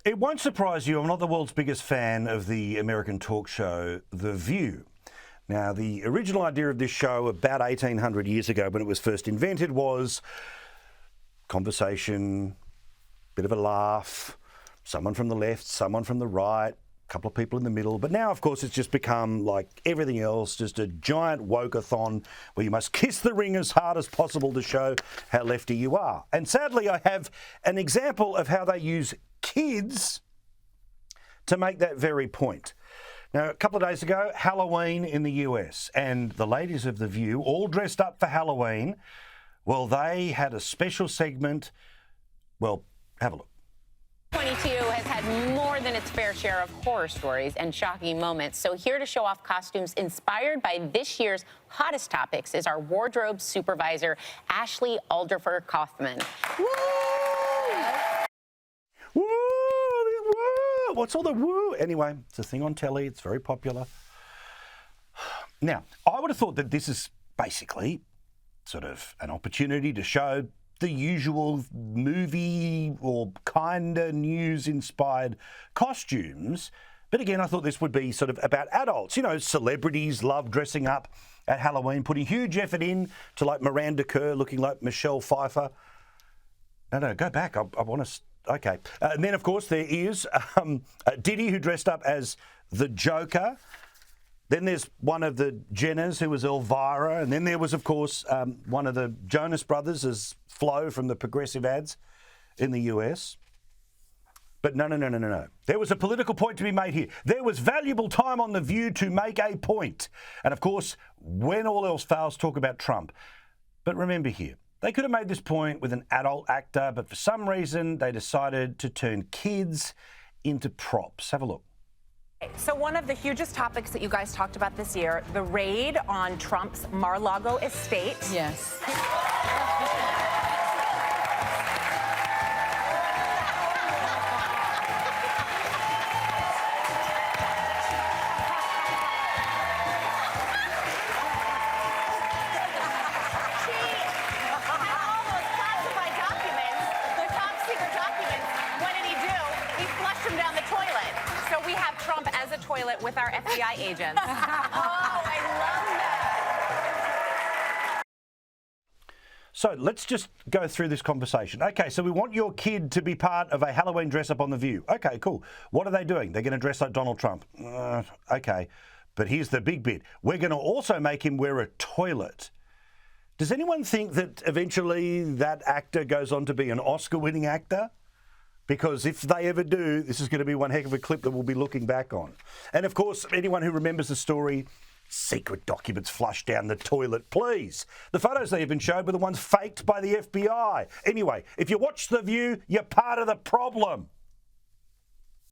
It won't surprise you, I'm not the world's biggest fan of the American talk show The View. Now, the original idea of this show about 1800 years ago when it was first invented was conversation, bit of a laugh, someone from the left, someone from the right, a couple of people in the middle. But now, of course, it's just become like everything else, just a giant woke-a-thon where you must kiss the ring as hard as possible to show how lefty you are. And sadly, I have an example of how they use kids to make that very point. Now, a couple of days ago, Halloween in the US, and the ladies of The View, all dressed up for Halloween, well, they had a special segment. Well, have a look. 22 has had more than its fair share of horror stories and shocking moments. So here to show off costumes inspired by this year's hottest topics is our wardrobe supervisor, Ashley Alderfer Kaufman. Woo! Woo! Woo! What's all the woo? Anyway, it's a thing on telly. It's very popular. Now, I would have thought that this is basically sort of an opportunity to show the usual movie or kind of news-inspired costumes. But again, I thought this would be sort of about adults. You know, celebrities love dressing up at Halloween, putting huge effort in to like Miranda Kerr looking like Michelle Pfeiffer. No, go back. I want to... Okay. And then, of course, there is Diddy, who dressed up as the Joker. Then there's one of the Jenners who was Elvira. And then there was, of course, one of the Jonas Brothers as Flo from the Progressive ads in the US. But no. There was a political point to be made here. There was valuable time on The View to make a point. And, of course, when all else fails, talk about Trump. But remember here, they could have made this point with an adult actor, but for some reason they decided to turn kids into props. Have a look. So one of the hugest topics that you guys talked about this year, the raid on Trump's Mar-a-Lago estate. Yes. Toilet with our FBI agents. Oh, I love that. So let's just go through this conversation. Okay, so we want your kid to be part of a Halloween dress-up on The View. Okay, cool. What are they doing? They're going to dress like Donald Trump. Okay, but here's the big bit. We're going to also make him wear a toilet. Does anyone think that eventually that actor goes on to be an Oscar-winning actor? Because if they ever do, this is going to be one heck of a clip that we'll be looking back on. And of course, anyone who remembers the story, secret documents flushed down the toilet, please. The photos they have been showed were the ones faked by the FBI. Anyway, if you watch The View, you're part of the problem.